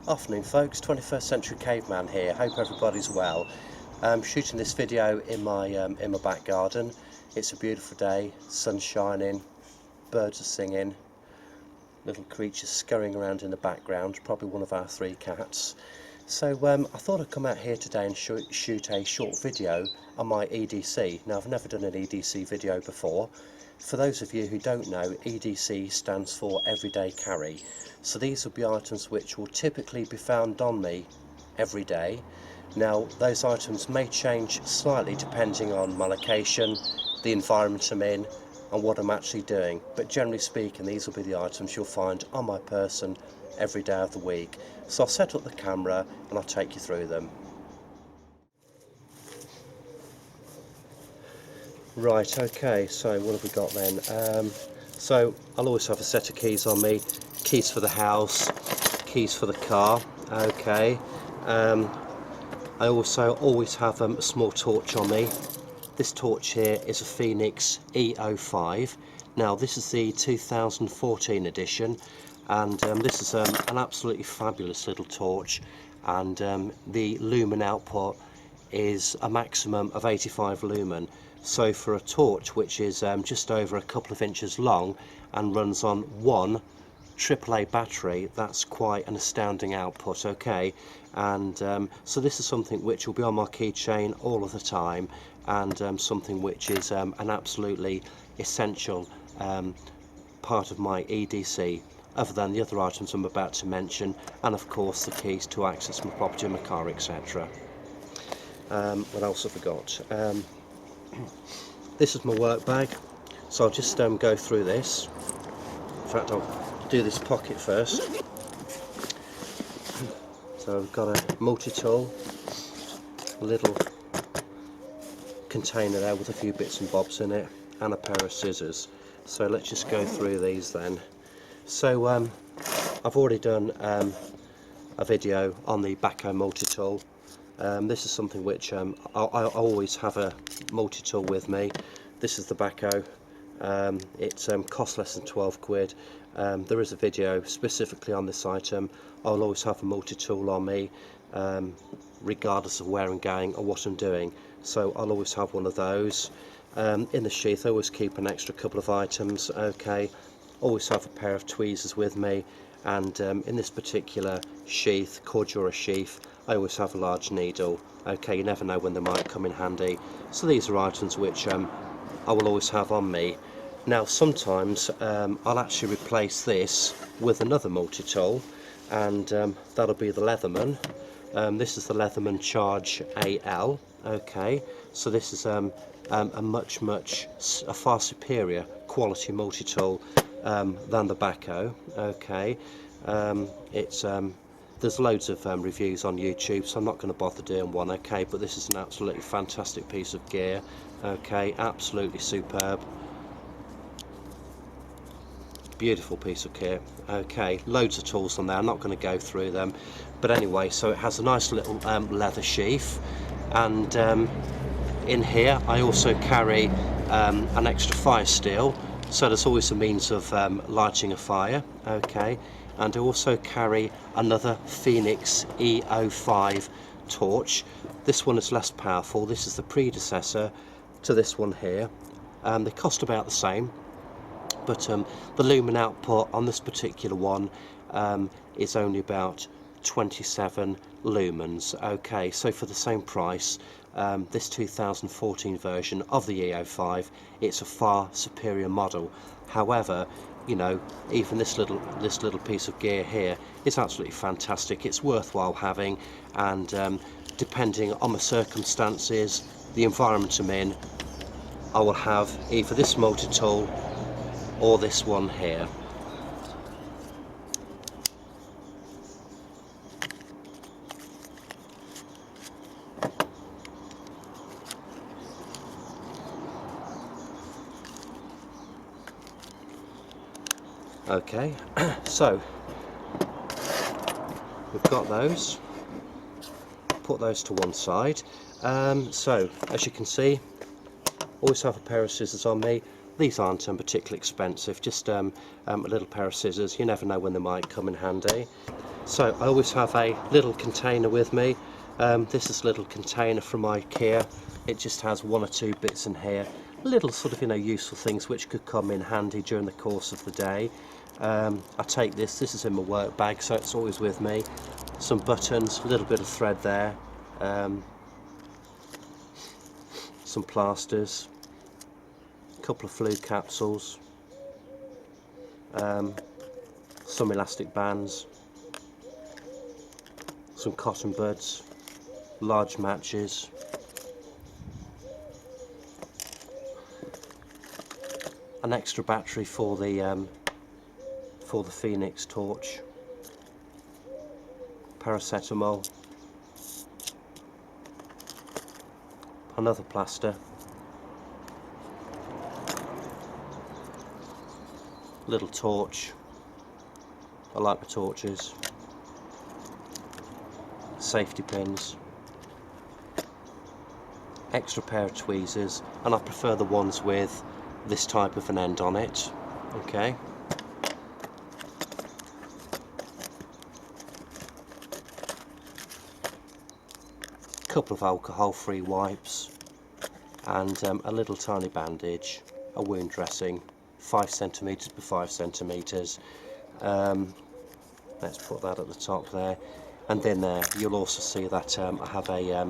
Afternoon folks, 21st Century Caveman here. Hope everybody's well. I'm shooting this video in my back garden. It's a beautiful day, sun's shining, birds are singing, little creatures scurrying around in the background, probably one of our 3 cats. So I thought I'd come out here today and shoot a short video on my EDC. Now I've never done an EDC video before. For those of you who don't know, EDC stands for Everyday Carry. So these will be items which will typically be found on me every day. Now those items may change slightly depending on my location, the environment I'm in and what I'm actually doing, but generally speaking these will be the items you'll find on my person every day of the week. So I'll set up the camera and I'll take you through them. Right, okay, so what have we got then? So I'll always have a set of keys on me, keys for the house, keys for the car, okay. I also always have a small torch on me. This torch here is a Fenix E05. Now this is the 2014 edition, and this is an absolutely fabulous little torch, and the lumen output is a maximum of 85 lumen. So for a torch which is just over a couple of inches long and runs on one AAA battery, that's quite an astounding output, okay. And so this is something which will be on my keychain all of the time, and something which is an absolutely essential part of my EDC, other than the other items I'm about to mention, and of course the keys to access my property, my car, etc. What else have I got? This is my work bag, so I'll just go through this. In fact, I'll do this pocket first. So I've got a multi-tool, a little container there with a few bits and bobs in it, and a pair of scissors. So let's just go through these then. So I've already done a video on the Backhoe Multi-Tool. This is something which I always have a multi-tool with me. This is the Backhoe. It costs less than 12 quid. There is a video specifically on this item. I'll always have a multi-tool on me, regardless of where I'm going or what I'm doing. So I'll always have one of those. In the sheath I always keep an extra couple of items, okay. Always have a pair of tweezers with me, and in this particular sheath, Cordura sheath, I always have a large needle, okay. You never know when they might come in handy. So these are items which I will always have on me. Now sometimes I'll actually replace this with another multi-tool, and that'll be the Leatherman. This is the Leatherman Charge AL, okay. So this is a far superior quality multi-tool than the Backhoe, okay. There's loads of reviews on YouTube, so I'm not going to bother doing one, okay, but this is an absolutely fantastic piece of gear, okay, absolutely superb. Beautiful piece of kit, okay, loads of tools on there, I'm not going to go through them, but anyway, so it has a nice little leather sheath, and in here I also carry an extra fire steel, so there's always a means of lighting a fire, okay. And I also carry another Fenix E05 Torch. This one is less powerful. This is the predecessor to this one here. They cost about the same, but the lumen output on this particular one is only about 27 lumens, okay. So for the same price, this 2014 version of the E05, it's a far superior model. However, you know, even this little piece of gear here is absolutely fantastic. It's worthwhile having, and depending on the circumstances, the environment I'm in, I will have either this multi-tool or this one here. Okay, so we've got those, put those to one side. So as you can see, always have a pair of scissors on me. These aren't particularly expensive, just a little pair of scissors. You never know when they might come in handy. So I always have a little container with me. This is a little container from IKEA. It just has 1 or 2 bits in here, little sort of, you know, useful things which could come in handy during the course of the day. I take this is in my work bag, so it's always with me. Some buttons, a little bit of thread there, some plasters, a couple of fluid capsules, some elastic bands, some cotton buds, large matches, an extra battery for the Fenix torch, paracetamol, another plaster, little torch. I like my torches. Safety pins, extra pair of tweezers, and I prefer the ones with this type of an end on it. Okay. Couple of alcohol-free wipes, and a little tiny bandage, a wound dressing, 5 centimeters by 5 centimeters. Let's put that at the top there. And then there you'll also see that I have a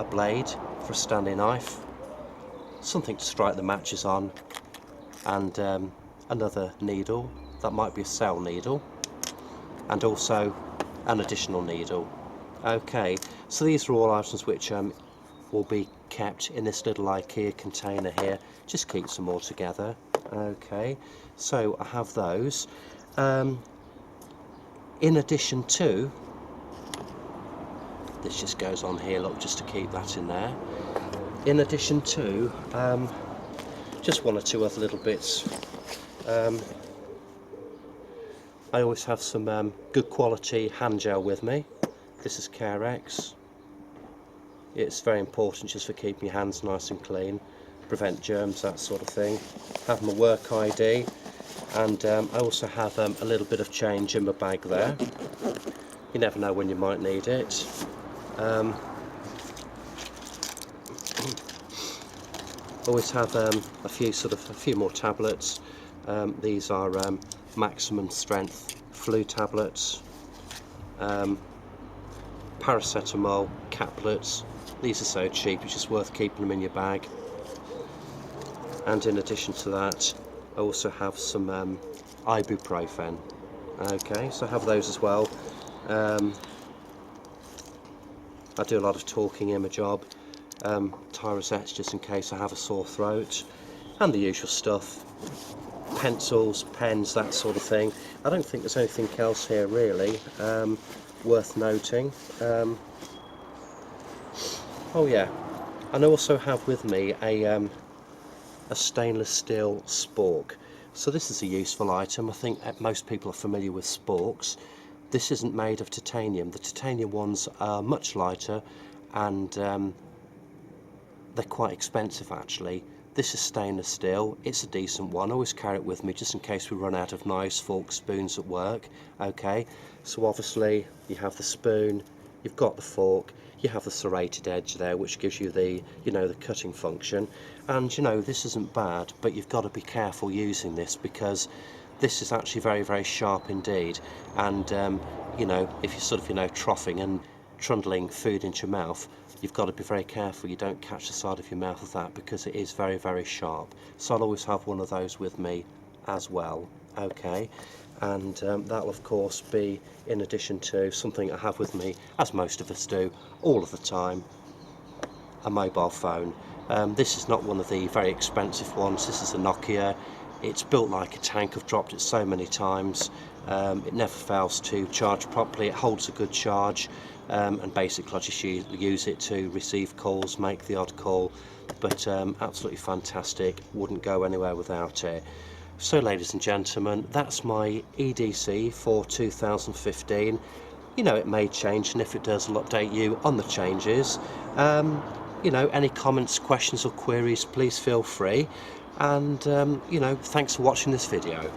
blade for a Stanley knife, something to strike the matches on, and another needle, that might be a cell needle, and also an additional needle. Okay, so these are all items which will be kept in this little IKEA container here, just keeps them all together. Okay, so I have those. In addition to, this just goes on here, look, just to keep that in there. In addition to, just 1 or 2 other little bits. I always have some good quality hand gel with me. This is Carex. It's very important just for keeping your hands nice and clean, prevent germs, that sort of thing. Have my work ID, and I also have a little bit of change in my bag there. You never know when you might need it. Always have a few more tablets. These are maximum strength flu tablets, paracetamol caplets. These are so cheap, it's just worth keeping them in your bag. And in addition to that, I also have some ibuprofen. Okay, so I have those as well. I do a lot of talking in my job, Tyrosettes just in case I have a sore throat, and the usual stuff, pencils, pens, that sort of thing. I don't think there's anything else here really worth noting. Oh yeah, and I also have with me a stainless steel spork. So this is a useful item. I think most people are familiar with sporks. This isn't made of titanium. The titanium ones are much lighter, and they're quite expensive actually. This is stainless steel. It's a decent one. I always carry it with me just in case we run out of knives, forks, spoons at work. Okay, so obviously you have the spoon, you've got the fork, you have the serrated edge there, which gives you the, you know, the cutting function. And you know, this isn't bad, but you've got to be careful using this, because this is actually very, very sharp indeed. And you know, if you're sort of, you know, troughing and trundling food into your mouth, you've got to be very careful you don't catch the side of your mouth with that, because it is very, very sharp. So I'll always have one of those with me as well. Okay, and that'll of course be in addition to something I have with me, as most of us do, all of the time, a mobile phone. This is not one of the very expensive ones. This is a Nokia. It's built like a tank. I've dropped it so many times. It never fails to charge properly. It holds a good charge, and basically I just use it to receive calls, make the odd call, but absolutely fantastic. Wouldn't go anywhere without it. So ladies and gentlemen, that's my EDC for 2015. You know, it may change, and if it does, I'll update you on the changes. You know, any comments, questions or queries, please feel free. And you know, thanks for watching this video.